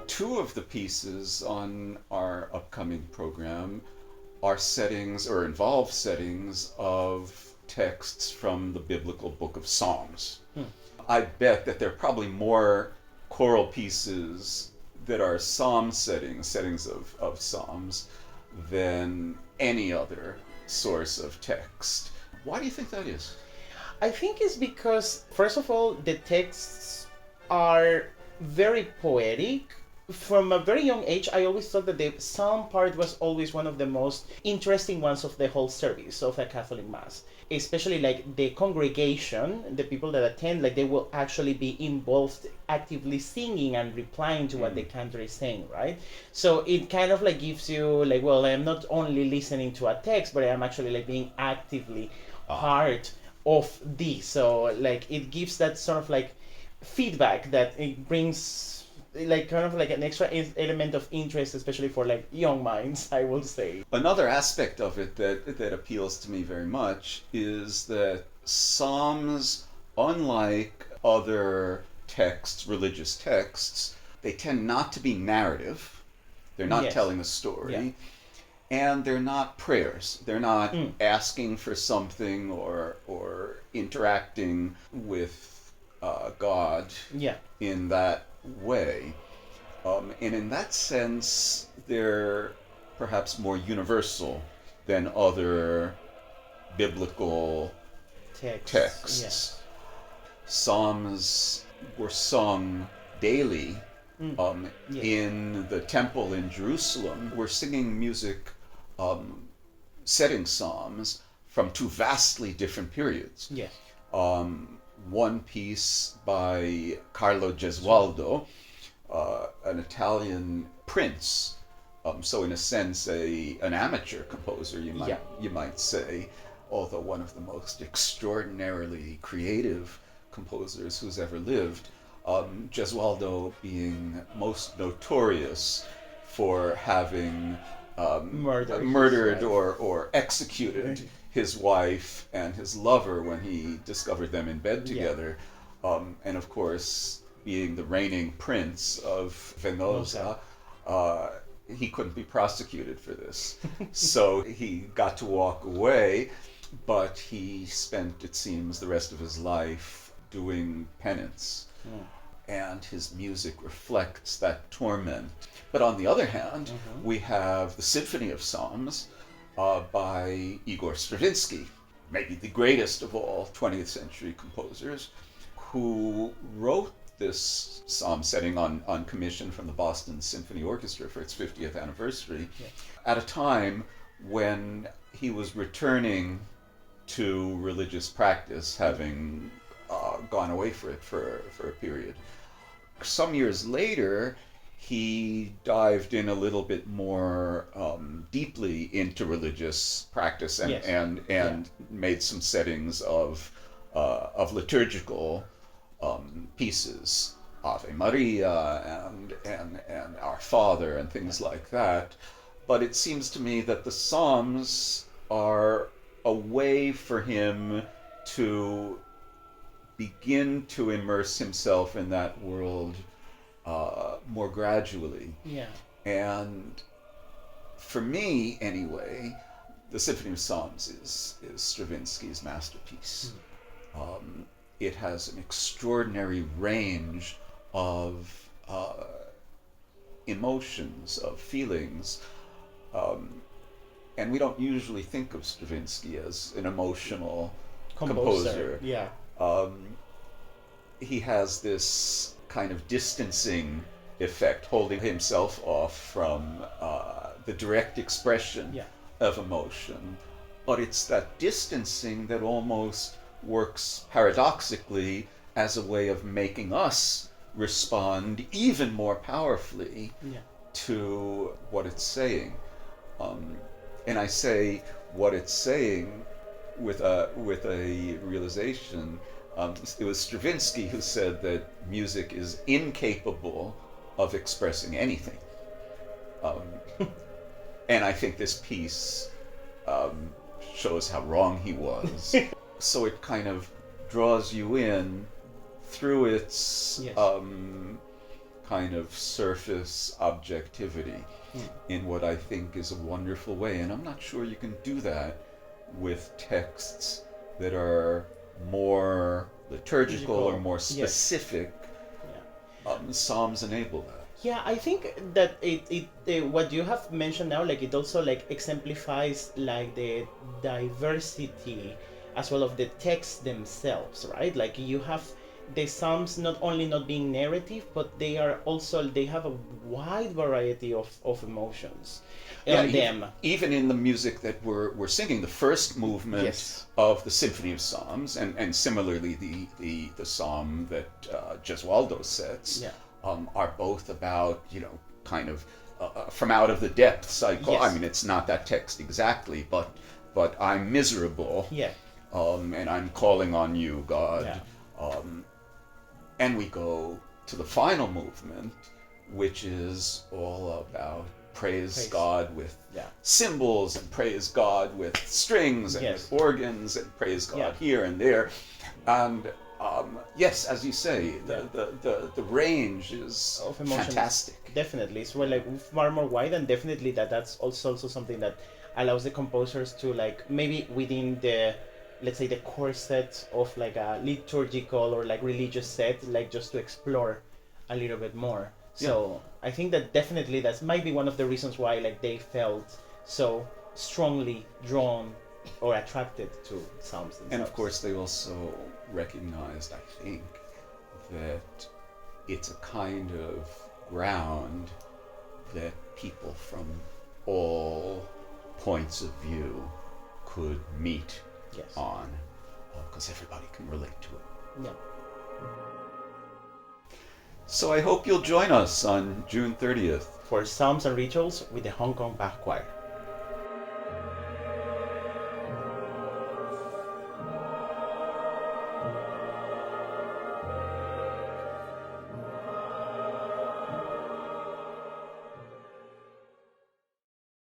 Two of the pieces on our upcoming program are settings or involve settings of texts from the biblical book of Psalms. I bet that there are probably more choral pieces that are psalm settings of psalms, than any other source of text. Why do you think that is? I think it's because, first of all, the texts are very poetic. From a very young age, I always thought that the psalm part was always one of the most interesting ones of the whole service of a Catholic Mass. Especially like the congregation, the people that attend, like they will actually be involved actively singing and replying to what the cantor is saying, right? So it kind of like gives you like, well, I'm not only listening to a text, but I'm actually like being actively part of this. So like it gives that sort of like feedback that it brings like kind of like an extra element of interest, especially for like young minds, I will say. Another aspect of it that appeals to me very much is that psalms, unlike other texts, religious texts, they tend not to be narrative. They're not telling a story. Yeah. And they're not prayers. They're not asking for something or interacting with God in that way. And in that sense, they're perhaps more universal than other biblical texts. Yes. Psalms were sung daily in the temple in Jerusalem. We're singing music, setting psalms from two vastly different periods. Yes. One piece by Carlo Gesualdo, an Italian prince, so in a sense an amateur composer, you might say, although one of the most extraordinarily creative composers who's ever lived. Gesualdo being most notorious for having murdered or executed his wife and his lover when he discovered them in bed together, and of course being the reigning prince of Venosa, he couldn't be prosecuted for this. So he got to walk away, but he spent, it seems, the rest of his life doing penance. And his music reflects that torment. But on the other hand, we have the Symphony of Psalms by Igor Stravinsky, maybe the greatest of all 20th century composers, who wrote this psalm setting on commission from the Boston Symphony Orchestra for its 50th anniversary, at a time when he was returning to religious practice, having gone away for a period. Some years later, he dived in a little bit more deeply into religious practice and made some settings of liturgical pieces, Ave Maria and Our Father and things like that. But it seems to me that the Psalms are a way for him to begin to immerse himself in that world more gradually. And for me, anyway, the Symphony of Psalms is Stravinsky's masterpiece. It has an extraordinary range of emotions, of feelings, and we don't usually think of Stravinsky as an emotional composer. He has this kind of distancing effect, holding himself off from the direct expression of emotion. But it's that distancing that almost works paradoxically as a way of making us respond even more powerfully to what it's saying. And I say what it's saying with a realization. It was Stravinsky who said that music is incapable of expressing anything. And I think this piece shows how wrong he was. So it kind of draws you in through its Yes. kind of surface objectivity in what I think is a wonderful way. And I'm not sure you can do that with texts that are more liturgical or more Yes. specific. Yeah. Psalms enable that. Yeah, I think that what you have mentioned now, like it also like exemplifies like the diversity as well of the texts themselves, right? Like you have the Psalms not only not being narrative, but they have a wide variety of emotions in them. Even in the music that we're singing, the first movement Yes. of the Symphony of Psalms, and similarly the psalm that Gesualdo sets, Yeah. are both about, kind of from out of the depths. Yes. I mean, it's not that text exactly, but I'm miserable, Yeah. and I'm calling on you, God. Yeah. And we go to the final movement, which is all about praise God with cymbals, and praise God with strings, and Yes. with organs, and praise God here and there. And yes, as you say, the range is Of emotions. fantastic. Definitely, it's like far more wide, and definitely that's also something that allows the composers to like maybe within the, let's say, the core set of like a liturgical or like religious set, like just to explore a little bit more. So I think that definitely that might be one of the reasons why like they felt so strongly drawn or attracted to Psalms themselves. And of course, they also recognized, I think, that it's a kind of ground that people from all points of view could meet on, because everybody can relate to it. Yeah. So I hope you'll join us on June 30th. For Psalms and Rituals with the Hong Kong Bach Choir.